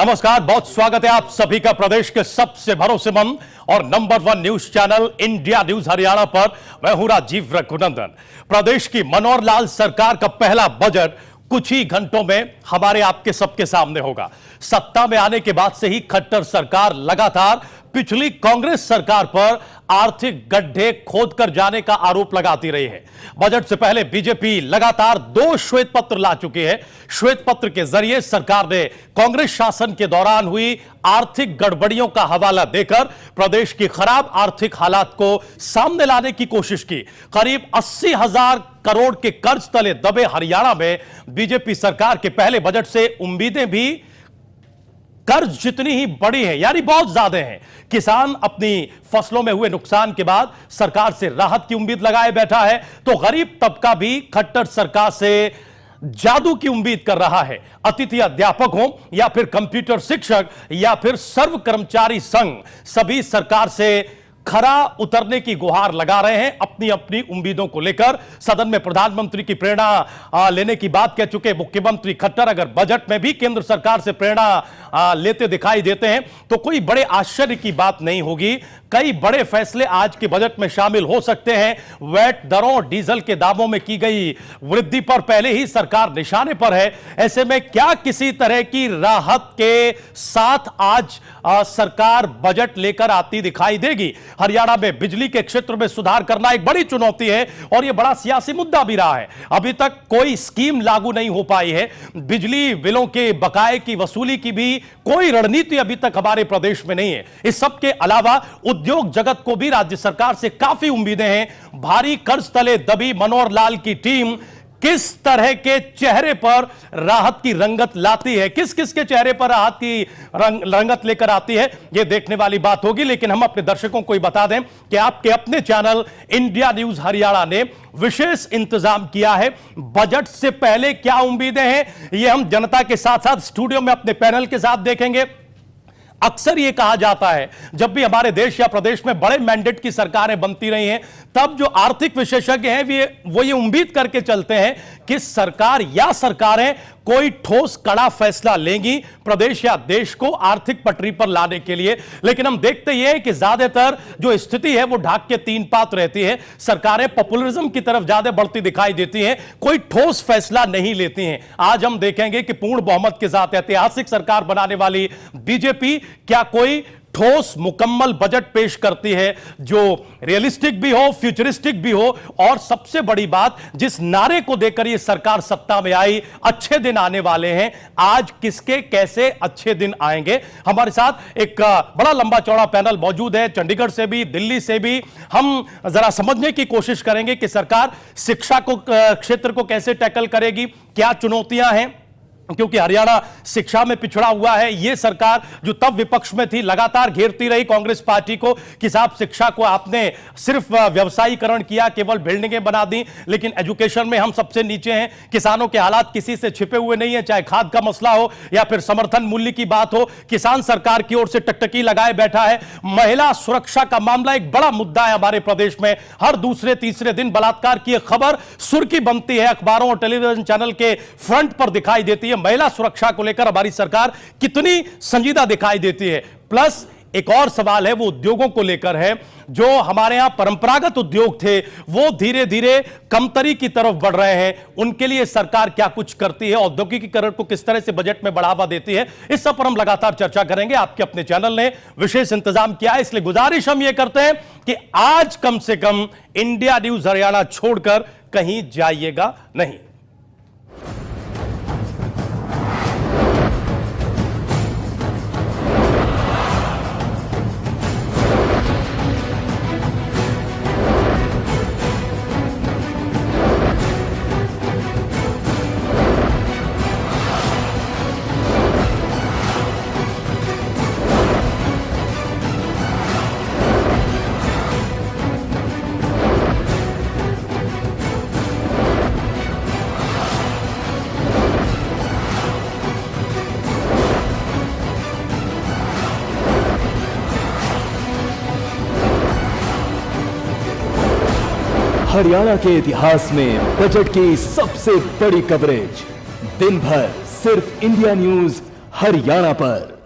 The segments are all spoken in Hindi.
नमस्कार, बहुत स्वागत है आप सभी का प्रदेश के सबसे भरोसेमंद और number 1 news channel India news Haryana पर। मैं हूं राजीव रघुनंदन। प्रदेश की मनोहर लाल सरकार का पहला बजट कुछ ही घंटों में हमारे आपके सबके सामने होगा। सत्ता में आने के बाद से ही खट्टर सरकार लगातार पिछली कांग्रेस सरकार पर आर्थिक गड्ढे खोदकर जाने का आरोप लगाती रही है। बजट से पहले बीजेपी लगातार 2 श्वेत पत्र ला चुकी है। श्वेत पत्र के जरिए सरकार ने कांग्रेस शासन के दौरान हुई आर्थिक गड़बड़ियों का हवाला देकर प्रदेश की खराब आर्थिक हालात को सामने लाने की कोशिश की। करीब 80,000 करोड़ के कर्ज तले दबे हरियाणा में बीजेपी सरकार के पहले बजट से उम्मीदें भी कर्ज जितनी ही बड़ी है, यानी बहुत ज्यादा है। किसान अपनी फसलों में हुए नुकसान के बाद सरकार से राहत की उम्मीद लगाए बैठा है, तो गरीब तबका भी खट्टर सरकार से जादू की उम्मीद कर रहा है। अतिथि अध्यापक हो या फिर कंप्यूटर शिक्षक या फिर सर्व कर्मचारी संघ, सभी सरकार से खरा उतरने की गुहार लगा रहे हैं अपनी अपनी उम्मीदों को लेकर। सदन में प्रधानमंत्री की प्रेरणा लेने की बात कह चुके मुख्यमंत्री खट्टर अगर बजट में भी केंद्र सरकार से प्रेरणा लेते दिखाई देते हैं तो कोई बड़े आश्चर्य की बात नहीं होगी। कई बड़े फैसले आज के बजट में शामिल हो सकते हैं। वैट दरों और डीजल के दामों में की गई वृद्धि पर पहले ही सरकार निशाने पर है। ऐसे में क्या किसी तरह की राहत के साथ आज सरकार बजट लेकर आती दिखाई देगी? हरियाणा में बिजली के क्षेत्र में सुधार करना एक बड़ी चुनौती है और यह बड़ा सियासी मुद्दा भी रहा है। अभी तक कोई स्कीम लागू नहीं हो पाई है। बिजली बिलों के बकाये की वसूली की भी कोई रणनीति अभी तक हमारे प्रदेश में नहीं है। इस सब के अलावा उद्योग जगत को भी राज्य सरकार से काफी उम्मीदें हैं। भारी कर्ज तले दबी मनोहर लाल की टीम किस तरह के चेहरे पर राहत की रंगत लाती है, किस किस के चेहरे पर राहत की रंगत लेकर आती है, यह देखने वाली बात होगी। लेकिन हम अपने दर्शकों को ही बता दें कि आपके अपने चैनल इंडिया न्यूज हरियाणा ने विशेष इंतजाम किया है। बजट से पहले क्या उम्मीदें हैं, यह हम जनता के साथ साथ स्टूडियो में अपने पैनल के साथ देखेंगे। अक्सर यह कहा जाता है जब भी हमारे देश या प्रदेश में बड़े मैंडेट की सरकारें बनती रही हैं, तब जो आर्थिक विशेषज्ञ हैं वो ये उम्मीद करके चलते हैं कि सरकार या सरकारें कोई ठोस कड़ा फैसला लेंगी प्रदेश या देश को आर्थिक पटरी पर लाने के लिए। लेकिन हम देखते ये हैं कि ज्यादातर जो स्थिति है वो ढाक के 3 पात रहती है। सरकारें पॉपुलिज्म की तरफ ज्यादा बढ़ती दिखाई देती हैं, कोई ठोस फैसला नहीं लेती हैं। आज हम देखेंगे कि पूर्ण बहुमत के साथ ऐतिहासिक सरकार बनाने वाली बीजेपी क्या कोई ठोस मुकम्मल बजट पेश करती है जो रियलिस्टिक भी हो, फ्यूचरिस्टिक भी हो, और सबसे बड़ी बात, जिस नारे को देकर यह सरकार सत्ता में आई, अच्छे दिन आने वाले हैं। आज किसके कैसे अच्छे दिन आएंगे? हमारे साथ एक बड़ा लंबा चौड़ा पैनल मौजूद है, चंडीगढ़ से भी, दिल्ली से भी। हम जरा समझने की कोशिश करेंगे कि सरकार शिक्षा को क्षेत्र को कैसे टैकल करेगी, क्या चुनौतियां हैं, क्योंकि हरियाणा शिक्षा में पिछड़ा हुआ है। यह सरकार जो तब विपक्ष में थी लगातार घेरती रही कांग्रेस पार्टी को कि साहब शिक्षा को आपने सिर्फ व्यवसायीकरण किया, केवल बिल्डिंगें बना दी, लेकिन एजुकेशन में हम सबसे नीचे हैं। किसानों के हालात किसी से छिपे हुए नहीं है, चाहे खाद का मसला हो या फिर समर्थन मूल्य की बात हो। किसान सरकार की ओर से टकटकी लगाए बैठा है। महिला सुरक्षा का मामला एक बड़ा मुद्दा है हमारे प्रदेश में। हर दूसरे तीसरे दिन बलात्कार की खबर सुर्खी बनती है, अखबारों और टेलीविजन चैनल के फ्रंट पर दिखाई देती है। महिला सुरक्षा को लेकर हमारी सरकार कितनी संजीदा दिखाई देती है। प्लस एक और सवाल है, वो उद्योगों को लेकर है। जो हमारे यहां परंपरागत उद्योग थे वो धीरे धीरे कमतरी की तरफ बढ़ रहे हैं, उनके लिए सरकार क्या कुछ करती है, औद्योगिकीकरण को किस तरह से बजट में बढ़ावा देती है, इस सब पर हम लगातार चर्चा करेंगे। आपके अपने चैनल ने विशेष इंतजाम किया है, इसलिए गुजारिश हम ये करते हैं कि आज कम से कम इंडिया न्यूज हरियाणा छोड़कर कहीं जाइएगा नहीं। हरियाणा के इतिहास में बजट की सबसे बड़ी कवरेज दिन भर सिर्फ इंडिया न्यूज हरियाणा पर।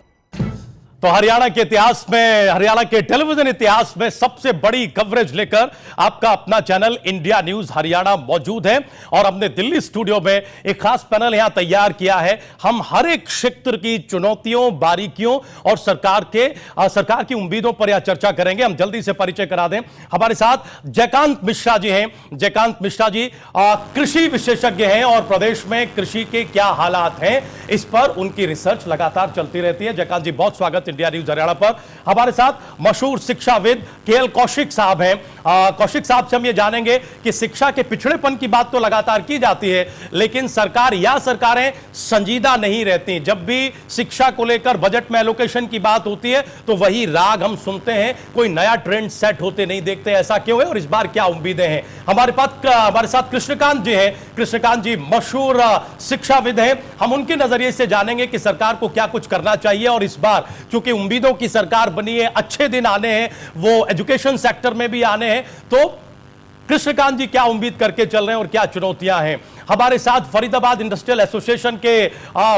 तो हरियाणा के इतिहास में, हरियाणा के टेलीविजन इतिहास में सबसे बड़ी कवरेज लेकर आपका अपना चैनल इंडिया न्यूज हरियाणा मौजूद है और हमने दिल्ली स्टूडियो में एक खास पैनल यहां तैयार किया है। हम हर एक क्षेत्र की चुनौतियों, बारीकियों और सरकार की उम्मीदों पर यह चर्चा करेंगे। हम जल्दी से परिचय करा दें, हमारे साथ जयकांत मिश्रा जी हैं। जयकांत मिश्रा जी कृषि विशेषज्ञ हैं और प्रदेश में कृषि के क्या हालात हैं इस पर उनकी रिसर्च लगातार चलती रहती है। जयकांत जी, बहुत स्वागत इंडिया न्यूज हरियाणा पर। हमारे साथ मशहूर शिक्षाविद केएल कौशिक साहब हैं। कौशिक साहब से हम ये जानेंगे कि शिक्षा के पिछड़ेपन की बात तो लगातार की जाती है, लेकिन सरकार या सरकारें संजीदा नहीं रहती। जब भी शिक्षा को लेकर बजट में एलोकेशन की बात होती है तो वही राग हम सुनते हैं, कोई नया ट्रेंड सेट होते नहीं देखते। ऐसा क्यों है और इस बार क्या उम्मीदें हैं? हमारे साथ कृष्णकांत जी हैं। कृष्णकांत जी मशहूर शिक्षाविद हैं। हम उनके नजरिए से जानेंगे कि सरकार को क्या कुछ करना चाहिए और इस बार चूंकि उम्मीदों की सरकार बनी है, अच्छे दिन आने हैं, वो एजुकेशन सेक्टर में भी आने हैं, तो कृष्णकांत जी क्या उम्मीद करके चल रहे हैं और क्या चुनौतियां हैं? हमारे साथ फरीदाबाद इंडस्ट्रियल एसोसिएशन के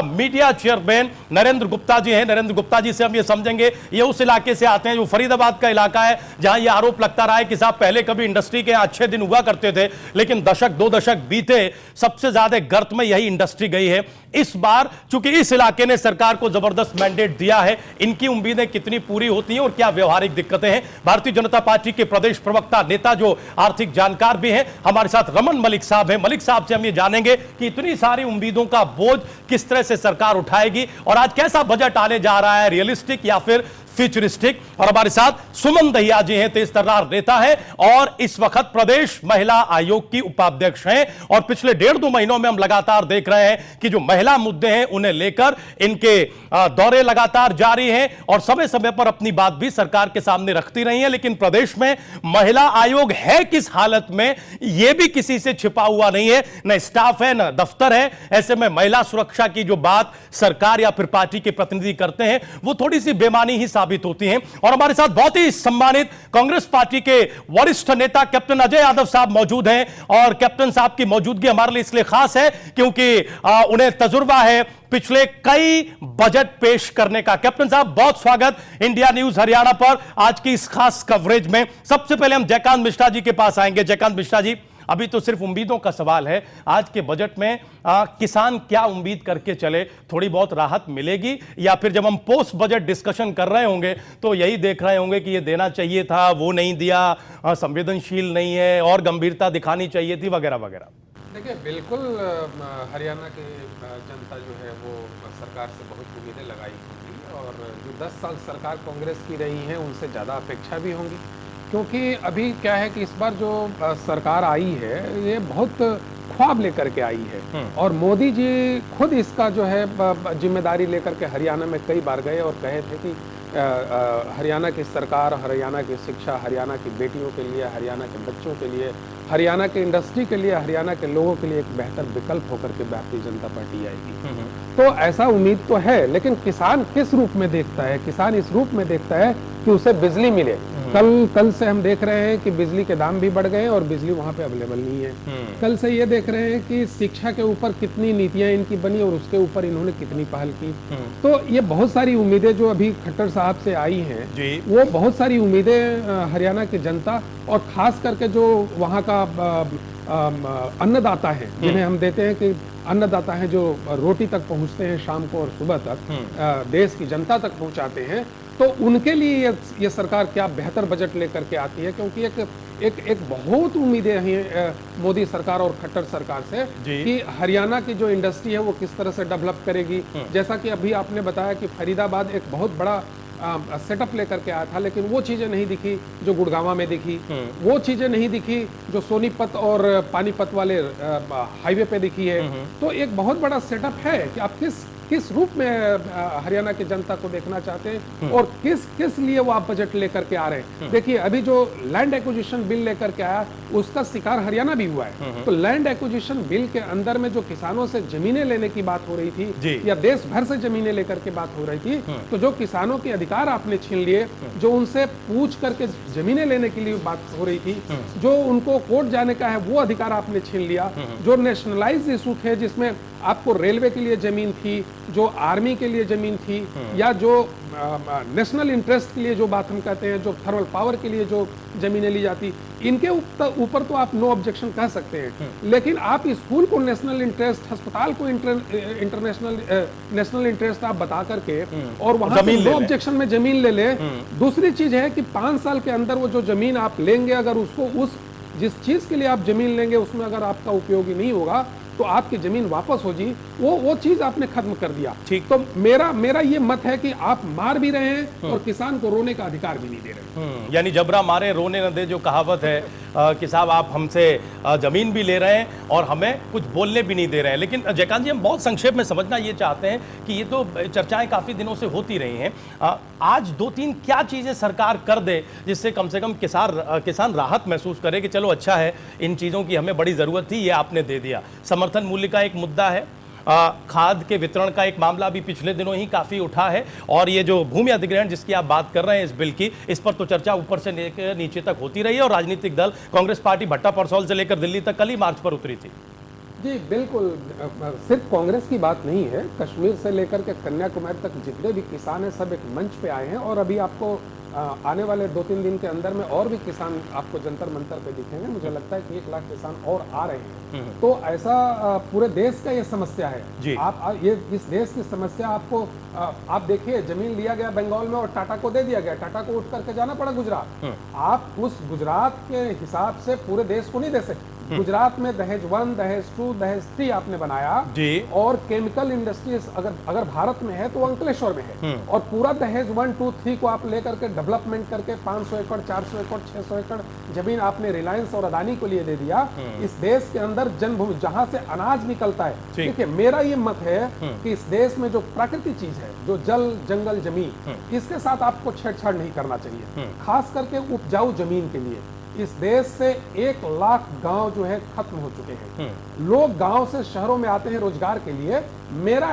मीडिया चेयरमैन नरेंद्र गुप्ता जी हैं। नरेंद्र गुप्ता जी से हम ये समझेंगे, ये उस इलाके से आते हैं जो फरीदाबाद का इलाका है, जहां ये आरोप लगता रहा है कि साहब पहले कभी इंडस्ट्री के अच्छे दिन हुआ करते थे, लेकिन दशक 2 दशक बीते, सबसे ज्यादा गर्त में यही इंडस्ट्री गई है। इस बार चूंकि इस इलाके ने सरकार को जबरदस्त मैंडेट दिया है, इनकी उम्मीदें कितनी पूरी होती हैं और क्या व्यवहारिक दिक्कतें हैं? भारतीय जनता पार्टी के प्रदेश प्रवक्ता नेता जो आर्थिक जानकार भी हैं, हमारे साथ रमन मलिक साहब हैं। मलिक साहब से हम ये जानेंगे कि इतनी सारी उम्मीदों का बोझ किस तरह से सरकार उठाएगी और आज कैसा बजट आने जा रहा है, रियलिस्टिक या फिर फ्यूचरिस्टिक? और हमारे साथ सुमन दहिया जी हैं, तेज तर्रार नेता है और इस वक्त प्रदेश महिला आयोग की उपाध्यक्ष हैं और पिछले 1.5-2 महीनों में हम लगातार देख रहे हैं कि जो महिला मुद्दे हैं उन्हें लेकर इनके दौरे लगातार जारी हैं और समय समय पर अपनी बात भी सरकार के सामने रखती रही है। लेकिन प्रदेश में महिला आयोग है किस हालत में, यह भी किसी से छिपा हुआ नहीं है, न स्टाफ है न दफ्तर है। ऐसे में महिला सुरक्षा की जो बात सरकार या फिर पार्टी के प्रतिनिधि करते हैं वो थोड़ी सी बेमानी ही साबित होती हैं। और हमारे साथ बहुत ही सम्मानित कांग्रेस पार्टी के वरिष्ठ नेता कैप्टन अजय यादव साहब मौजूद हैं और कैप्टन साहब की मौजूदगी हमारे लिए इसलिए खास है क्योंकि उन्हें तजुर्बा है पिछले कई बजट पेश करने का। कैप्टन साहब, बहुत स्वागत इंडिया न्यूज हरियाणा पर आज की इस खास कवरेज में। सबसे पहले हम जयकांत मिश्रा जी के पास आएंगे। जयकांत मिश्रा जी, अभी तो सिर्फ उम्मीदों का सवाल है, आज के बजट में किसान क्या उम्मीद करके चले? थोड़ी बहुत राहत मिलेगी या फिर जब हम पोस्ट बजट डिस्कशन कर रहे होंगे तो यही देख रहे होंगे कि ये देना चाहिए था, वो नहीं दिया, संवेदनशील नहीं है और गंभीरता दिखानी चाहिए थी वगैरह वगैरह? देखिए, बिल्कुल हरियाणा की जनता जो है वो सरकार से बहुत उम्मीदें लगाई होंगी और जो 10 साल सरकार कांग्रेस की रही है उनसे ज़्यादा अपेक्षा भी होंगी, क्योंकि अभी क्या है कि इस बार जो सरकार आई है ये बहुत ख्वाब लेकर के आई है और मोदी जी खुद इसका जो है जिम्मेदारी लेकर के हरियाणा में कई बार गए और कहे थे कि हरियाणा की सरकार, हरियाणा की शिक्षा, हरियाणा की बेटियों के लिए, हरियाणा के बच्चों के लिए, हरियाणा के इंडस्ट्री के लिए, हरियाणा के लोगों के लिए एक बेहतर विकल्प होकर के भारतीय जनता पार्टी आएगी। तो ऐसा उम्मीद तो है, लेकिन किसान किस रूप में देखता है? किसान इस रूप में देखता है कि उसे बिजली मिले। कल से हम देख रहे हैं कि बिजली के दाम भी बढ़ गए और बिजली वहां पे अवेलेबल नहीं है। कल से ये देख रहे हैं कि शिक्षा के ऊपर कितनी नीतियां इनकी बनी और उसके ऊपर इन्होंने कितनी पहल की। तो ये बहुत सारी उम्मीदें जो अभी खट्टर साहब से आई हैं, वो बहुत सारी उम्मीदें हरियाणा की जनता और खास करके जो वहाँ का अन्नदाता है, जिन्हें हम देते हैं कि अन्नदाता हैं, जो रोटी तक पहुँचते हैं शाम को और सुबह तक देश की जनता तक पहुँचाते हैं, तो उनके लिए ये सरकार क्या बेहतर बजट लेकर के आती है। क्योंकि एक बहुत उम्मीदें हैं मोदी सरकार और खट्टर सरकार से कि हरियाणा की जो इंडस्ट्री है वो किस तरह से डेवलप करेगी। जैसा कि अभी आपने बताया कि फरीदाबाद एक बहुत बड़ा सेटअप लेकर के आया था, लेकिन वो चीजें नहीं दिखी जो गुड़गांव में दिखी, वो चीजें नहीं दिखी जो सोनीपत और पानीपत वाले हाईवे पे दिखी है। तो एक बहुत बड़ा सेटअप है कि आप किस रूप में हरियाणा की जनता को देखना चाहते हैं और किस लिए वो आप बजट लेकर के आ रहे हैं। देखिए, अभी जो लैंड एक्विजिशन बिल लेकर के आया उसका शिकार हरियाणा भी हुआ है। तो लैंड एक्विजिशन बिल के अंदर में जो किसानों से जमीनें लेने की बात हो रही थी या देश भर से जमीनें लेकर के बात हो रही थी, तो जो किसानों के अधिकार आपने छीन लिए, जो उनसे पूछ करके जमीनें लेने के लिए बात हो रही थी, जो उनको कोर्ट जाने का है वो अधिकार आपने छीन लिया, जो नेशनलाइज इशू थे जिसमें आपको रेलवे के लिए जमीन थी, जो आर्मी के लिए जमीन थी, या जो नेशनल इंटरेस्ट के लिए जो बात हम कहते हैं, जो थर्मल पावर के लिए जो जमीनें ली जाती, इनके ऊपर तो आप नो ऑब्जेक्शन कह सकते हैं। लेकिन आप स्कूल को नेशनल इंटरेस्ट, अस्पताल को नेशनल इंटरेस्ट आप बता करके और वहां से नो ऑब्जेक्शन में जमीन ले ले। दूसरी चीज है कि 5 साल के अंदर वो जो जमीन आप लेंगे, अगर उसको जिस चीज के लिए आप जमीन लेंगे उसमें अगर आपका उपयोगी नहीं होगा तो आपकी जमीन वापस हो जी, वो चीज आपने खत्म कर दिया। ठीक, तो मेरा ये मत है कि आप मार भी रहे हैं और किसान को रोने का अधिकार भी नहीं दे रहे। यानी जबरा मारे रोने न दे जो कहावत है कि साहब आप हमसे जमीन भी ले रहे हैं और हमें कुछ बोलने भी नहीं दे रहे हैं। लेकिन जयकांत जी, हम बहुत संक्षेप में समझना ये चाहते हैं कि ये तो चर्चाएं काफी दिनों से होती रही हैं, आज 2-3 क्या चीजें सरकार कर दे जिससे कम से कम किसान राहत महसूस करे कि चलो अच्छा है, इन चीजों की हमें बड़ी जरूरत थी, ये आपने दे दिया। समर्थन मूल्य का एक मुद्दा है, खाद के वितरण का एक मामला भी पिछले दिनों ही काफी उठा है, और ये जो भूमि अधिग्रहण जिसकी आप बात कर रहे हैं इस बिल की, इस पर तो चर्चा ऊपर से लेकर नीचे तक होती रही है और राजनीतिक दल कांग्रेस पार्टी भट्टा परसौल से लेकर दिल्ली तक कल ही मार्च पर उतरी थी। जी बिल्कुल, सिर्फ कांग्रेस की बात नहीं है, कश्मीर से लेकर के कन्याकुमारी तक जितने भी किसान हैं सब एक मंच पे आए हैं, और अभी आपको आने वाले 2-3 दिन के अंदर में और भी किसान आपको जंतर मंतर पे दिखेंगे। मुझे लगता है कि 1 लाख किसान और आ रहे हैं। तो ऐसा पूरे देश का ये समस्या है। आप ये इस देश की समस्या आपको आप देखिए, जमीन लिया गया बंगाल में और टाटा को दे दिया गया, टाटा को उठ करके जाना पड़ा गुजरात। आप उस गुजरात के हिसाब से पूरे देश को नहीं दे सकते। गुजरात में दहेज 1, दहेज 2, दहेज 3 आपने बनाया जी, और केमिकल इंडस्ट्रीज अगर भारत में है तो अंकलेश्वर में है, और पूरा दहेज 1, 2, 3 को आप लेकर के डेवलपमेंट करके 500 एकड़, 400 एकड़, 600 एकड़ जमीन आपने रिलायंस और अदानी को लिए दे दिया। इस देश के अंदर जन्मभूमि जहां से अनाज निकलता है, देखिए मेरा ये मत है कि इस देश में जो प्राकृतिक चीज है, जो जल, जंगल, जमीन, इसके साथ आपको छेड़छाड़ नहीं करना चाहिए, खास करके उपजाऊ जमीन के लिए। इस देश से 1 लाख गांव जो है खत्म हो चुके हैं। लोग गांव से शहरों में आते हैं रोजगार के लिए। मेरा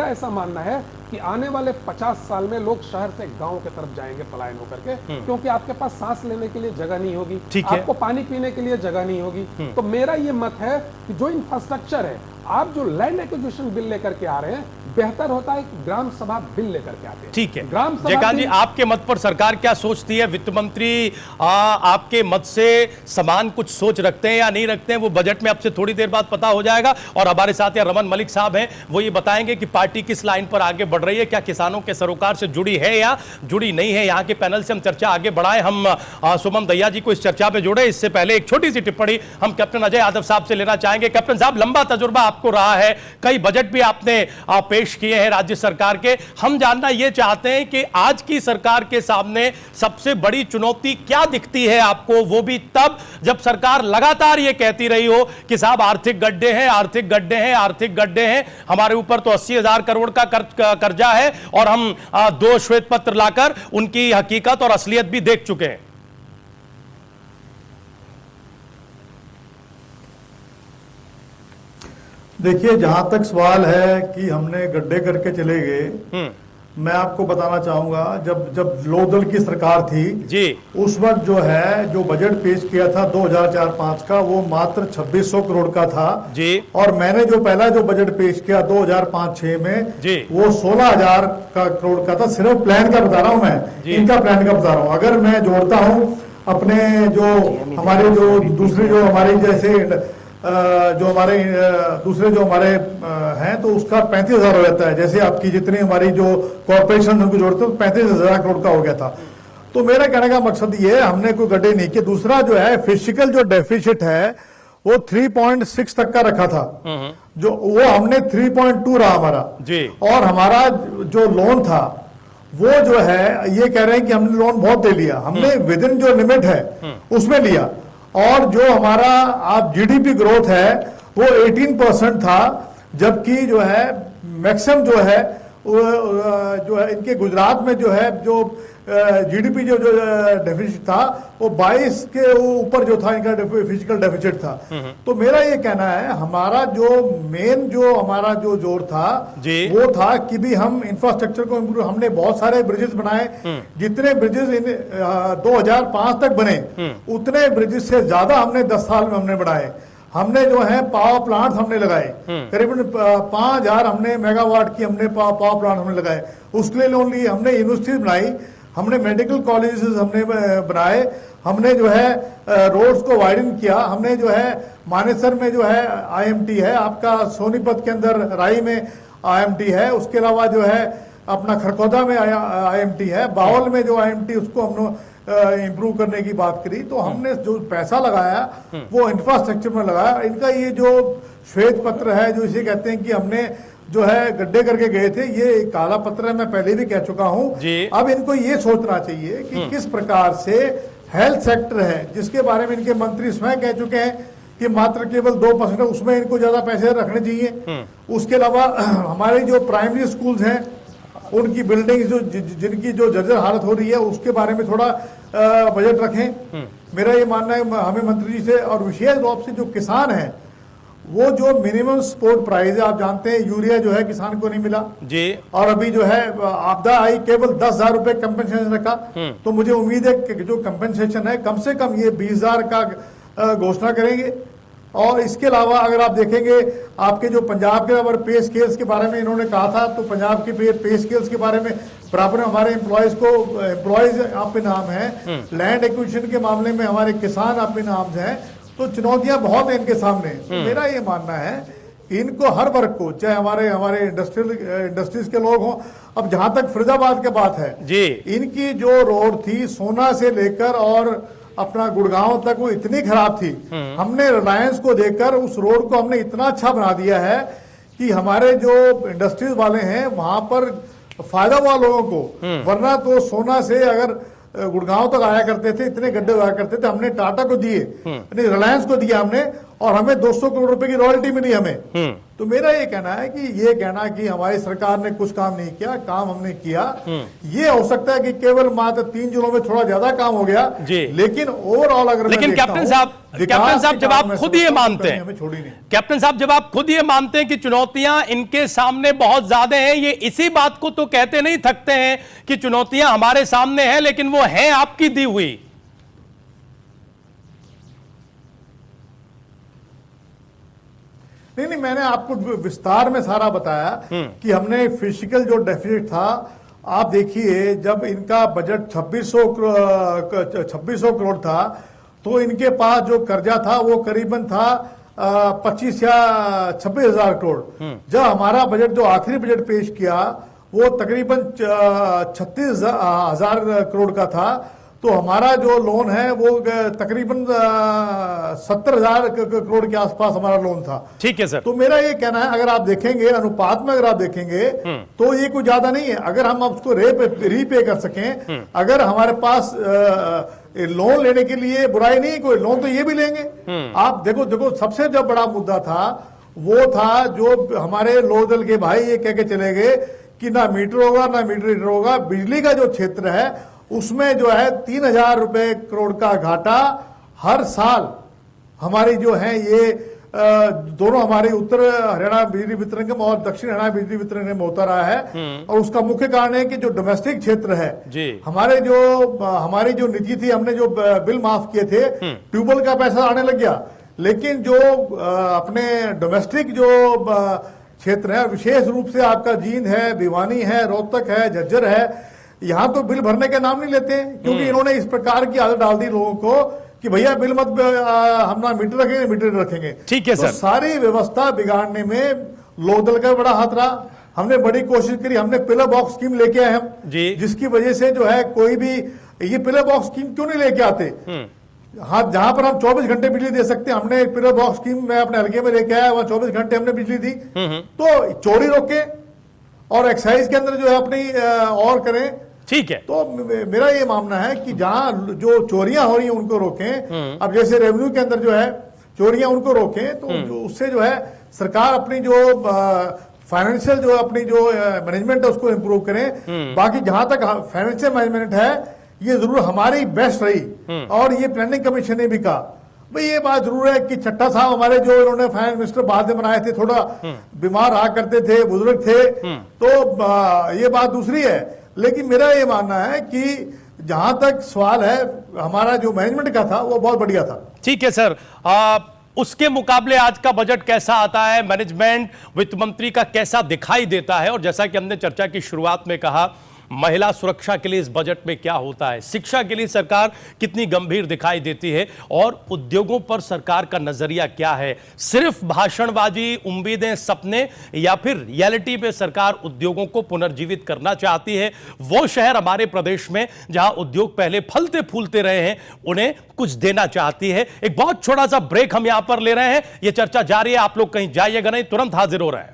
ऐसा मानना है कि आने वाले 50 साल में लोग शहर से गांव की तरफ जाएंगे पलायन होकर के, क्योंकि आपके पास सांस लेने के लिए जगह नहीं होगी, आपको पानी पीने के लिए जगह नहीं होगी। तो मेरा ये मत है कि जो इंफ्रास्ट्रक्चर है, आप जो लैंड एक्विजिशन बिल लेकर के आ रहे हैं, बेहतर होता है कि ग्राम सभा बिल लेकर के आते हैं। ठीक है जयकांत जी, आपके मत पर सरकार क्या सोचती है? वित्त मंत्री आपके मत से समान कुछ सोच रखते हैं या नहीं रखते हैं, वो बजट में आपसे थोड़ी देर बाद पता हो जाएगा। और हमारे साथ यहाँ रमन मलिक साहब हैं, वो ये बताएंगे कि पार्टी किस लाइन पर आगे बढ़ रही है, क्या किसानों के सरोकार से जुड़ी है या जुड़ी नहीं है। यहाँ के पैनल से हम चर्चा आगे बढ़ाएं। हम सुमन दैया जी को इस चर्चा में जोड़े, इससे पहले एक छोटी सी टिप्पणी हम कैप्टन अजय यादव साहब से लेना चाहेंगे। कैप्टन साहब, लंबा तजुर्बा आपको रहा है, कई बजट भी आपने पेश किए हैं राज्य सरकार के। हम जानना यह चाहते हैं कि आज की सरकार के सामने सबसे बड़ी चुनौती क्या दिखती है आपको, वो भी तब जब सरकार लगातार ये कहती रही हो कि साहब आर्थिक गड्ढे हैं, आर्थिक गड्ढे हैं, आर्थिक गड्ढे हैं, हमारे ऊपर तो 80,000 करोड़ का कर्जा है और हम 2 श्वेत पत्र लाकर उनकी हकीकत और असलियत भी देख चुके हैं। देखिए, जहां तक सवाल है कि हमने गड्ढे करके चले गए, मैं आपको बताना चाहूंगा, जब लोकदल की सरकार थी जी, उस वक्त जो बजट पेश किया था 2004-05 का, वो मात्र 2600 करोड़ का था जी, और मैंने जो पहला बजट पेश किया 2005-06 में जी, वो 16,000 करोड़ का था। सिर्फ प्लान का बता रहा हूं मैं, इनका प्लान का बता रहा हूं। अगर मैं जोड़ता हूं अपने हमारे दूसरे हमारे जैसे हमारे दूसरे हमारे हैं, तो उसका 35,000 हो जाता है। जैसे आपकी जितनी हमारी जो कॉर्पोरेशन उनको जोड़ते हैं 35,000 करोड़ का हो गया था। तो मेरा कहने का मकसद ये है, हमने कोई गड्ढे नहीं किए। दूसरा फिजिकल डेफिसिट है वो 3.6 तक का रखा था, वो हमने 3.2 रहा हमारा जी, और हमारा जो लोन था वो ये कह रहे हैं कि हमने लोन बहुत दे लिया, हमने विद इन जो लिमिट है उसमें लिया। और जो हमारा आप जीडीपी ग्रोथ है वो 18% था, जबकि मैक्सिमम इनके गुजरात में जीडीपी जो डेफिसिट था वो 22 के ऊपर था, इनका फिजिकल डेफिसिट था। तो मेरा ये कहना है, हमारा मेन हमारा जोर था वो था कि भी हम इंफ्रास्ट्रक्चर को इम्प्रूव, हमने बहुत सारे ब्रिजेस बनाए, जितने ब्रिजेस 2005 तक बने उतने ब्रिजेस से ज्यादा हमने 10 साल में हमने बनाए। हमने जो है पावर प्लांट हमने लगाए, करीबन 5000 हमने मेगावाट की हमने पावर प्लांट हमने लगाए, उसके लिए लोन लिए, हमने यूनिवर्सिटी बनाई, हमने मेडिकल कॉलेजेस हमने बनाए, हमने जो है रोड्स को वाइडन किया, हमने जो है मानेसर में जो है आईएमटी है, आपका सोनीपत के अंदर राई में आईएमटी है, उसके अलावा जो है अपना खरखौदा में आईएमटी है, बावल में जो आईएमटी उसको हमने इंप्रूव करने की बात करी। तो हमने जो पैसा लगाया वो इंफ्रास्ट्रक्चर में लगाया। इनका ये जो श्वेत पत्र है, जो इसे कहते हैं कि हमने जो है गड्ढे करके गए थे, ये काला पत्र है, मैं पहले भी कह चुका हूं। अब इनको ये सोचना चाहिए कि किस प्रकार से हेल्थ सेक्टर है, जिसके बारे में इनके मंत्री स्वयं कह चुके हैं कि मात्र केवल 2%, उसमें इनको ज्यादा पैसे रखने चाहिए। उसके अलावा हमारे जो प्राइमरी स्कूल्स हैं उनकी बिल्डिंग जो जिनकी जो जर्जर हालत हो रही है उसके बारे में थोड़ा बजट रखें। मेरा ये मानना है हमें मंत्री जी से, और विशेष रूप से जो किसान हैं, वो जो मिनिमम सपोर्ट प्राइस है, आप जानते हैं यूरिया जो है किसान को नहीं मिला जी, और अभी जो है आपदा आई, केवल 10,000 रुपए कंपेंसेशन रखा। तो मुझे उम्मीद है कि जो कंपेंसेशन है कम से कम ये 20,000 का घोषणा करेंगे। और इसके अलावा अगर आप देखेंगे आपके जो पंजाब के अगर पे स्केल्स के बारे में इन्होंने कहा था, तो पंजाब के पे स्केल्स के बारे में बराबर हमारे एम्प्लॉयज आप पे नाम है, लैंड एक्विजिशन के मामले में हमारे किसान आप पे नाम है। तो चुनौतियां बहुत हैं इनके सामने। तो मेरा ये मानना है कि इनको हर वर्ग को, चाहे हमारे इंडस्ट्रीज के लोग हों, अब जहां तक फरीदाबाद की बात है जी, इनकी जो रोड थी सोना से लेकर और अपना गुड़गांव तक वो इतनी खराब थी, हमने रिलायंस को देकर उस रोड को हमने इतना अच्छा बना दिया है कि हमारे जो इंडस्ट्रीज वाले हैं वहां पर फायदा हुआ लोगों को। वरना तो सोना से अगर गुड़गांव तक आया करते थे, इतने गड्ढे हुआ करते थे, हमने टाटा को दिए, रिलायंस को दिया हमने, और हमें 200 करोड़ रुपए की रॉयल्टी मिली हमें। तो मेरा ये कहना है कि हमारी सरकार ने कुछ काम नहीं किया, काम हमने किया। ये हो सकता है कि केवल मात्र 3 जिलों में थोड़ा ज्यादा काम हो गया, लेकिन ओवरऑल अगर लेकिन कैप्टन साहब जब आप खुद ये मानते हैं, कैप्टन साहब जब आप खुद ये मानते हैं कि चुनौतियां इनके सामने बहुत ज्यादा हैं, ये इसी बात को तो कहते नहीं थकते हैं कि चुनौतियां हमारे सामने हैं, लेकिन वो हैं आपकी दी हुई। नहीं, मैंने आपको विस्तार में सारा बताया कि हमने फिजिकल जो डेफिसिट था, आप देखिए जब इनका बजट 2600 करोड़ था, तो इनके पास जो कर्जा था वो करीबन था 25 या 26,000 करोड़। जब हमारा बजट जो आखिरी बजट पेश किया वो तकरीबन 36,000 करोड़ का था, तो हमारा जो लोन है वो तकरीबन 70,000 करोड़ के आसपास हमारा लोन था। ठीक है सर। तो मेरा ये कहना है, अगर आप देखेंगे अनुपात में, अगर आप देखेंगे तो ये कुछ ज्यादा नहीं है। अगर हम उसको रीपे कर सकें, अगर हमारे पास लोन लेने के लिए बुराई नहीं, कोई लोन तो ये भी लेंगे। आप देखो सबसे जो बड़ा मुद्दा था वो था जो हमारे लोक दल के भाई ये कह के चले गए कि ना मीटर होगा ना मीटर रीडर होगा। बिजली का जो क्षेत्र है उसमें जो है 3,000 रुपए करोड़ का घाटा हर साल हमारी जो है ये दोनों हमारे उत्तर हरियाणा बिजली वितरण निगम और दक्षिण हरियाणा बिजली वितरण निगम होता रहा है। और उसका मुख्य कारण है कि जो डोमेस्टिक क्षेत्र है जी, हमारी जो निधि थी, हमने जो बिल माफ किए थे, ट्यूबवेल का पैसा आने लग गया, लेकिन जो अपने डोमेस्टिक जो क्षेत्र है, विशेष रूप से आपका जींद है, भिवानी है, रोहतक है, झज्जर है, यहां तो बिल भरने का नाम नहीं लेते, क्योंकि इन्होंने इस प्रकार की आदत डाल दी लोगों को कि भैया बिल मत, हम ना मीटर रखेंगे, मीटर रखेंगे। ठीक है सर। तो सारी व्यवस्था बिगाड़ने में लोक दल का बड़ा हाथ रहा। हमने बड़ी कोशिश करी, हमने पिलर बॉक्स स्कीम लेके आए हम जी, जिसकी वजह से जो है कोई भी ये पिलर बॉक्स स्कीम क्यों नहीं लेके आते। हाँ, जहां पर हम 24 घंटे बिजली दे सकते हैं, हमने पिलर बॉक्स स्कीम में अपने हल्के में लेके आया, वहां 24 घंटे हमने बिजली दी। तो चोरी रोके और एक्साइज के अंदर जो है अपनी और करें। ठीक है। तो मेरा ये मानना है कि जहां जो चोरियां हो रही हैं उनको रोकें। अब जैसे रेवेन्यू के अंदर जो है चोरियां, उनको रोकें, तो उससे जो है सरकार अपनी जो फाइनेंशियल जो अपनी जो मैनेजमेंट है उसको इंप्रूव करें। बाकी जहां तक फाइनेंशियल मैनेजमेंट है ये जरूर हमारी बेस्ट रही, और ये प्लानिंग कमीशन ने भी कहा। भाई ये बात जरूर है कि चट्टा साहब हमारे जो इन्होंने फाइनेंस मिनिस्टर बाद में बनाए थे, थोड़ा बीमार रहा करते थे, बुजुर्ग थे, तो ये बात दूसरी है। लेकिन मेरा ये मानना है कि जहां तक सवाल है हमारा जो मैनेजमेंट का था वो बहुत बढ़िया था। ठीक है सर। उसके मुकाबले आज का बजट कैसा आता है, मैनेजमेंट वित्त मंत्री का कैसा दिखाई देता है, और जैसा कि हमने चर्चा की शुरुआत में कहा, महिला सुरक्षा के लिए इस बजट में क्या होता है, शिक्षा के लिए सरकार कितनी गंभीर दिखाई देती है, और उद्योगों पर सरकार का नजरिया क्या है। सिर्फ भाषणबाजी, उम्मीदें, सपने, या फिर रियलिटी में सरकार उद्योगों को पुनर्जीवित करना चाहती है। वो शहर हमारे प्रदेश में जहां उद्योग पहले फलते फूलते रहे हैं, उन्हें कुछ देना चाहती है। एक बहुत छोटा सा ब्रेक हम यहां पर ले रहे हैं, यह चर्चा जारी है, आप लोग कहीं जाइएगा नहीं, तुरंत हाजिर हो रहे हैं।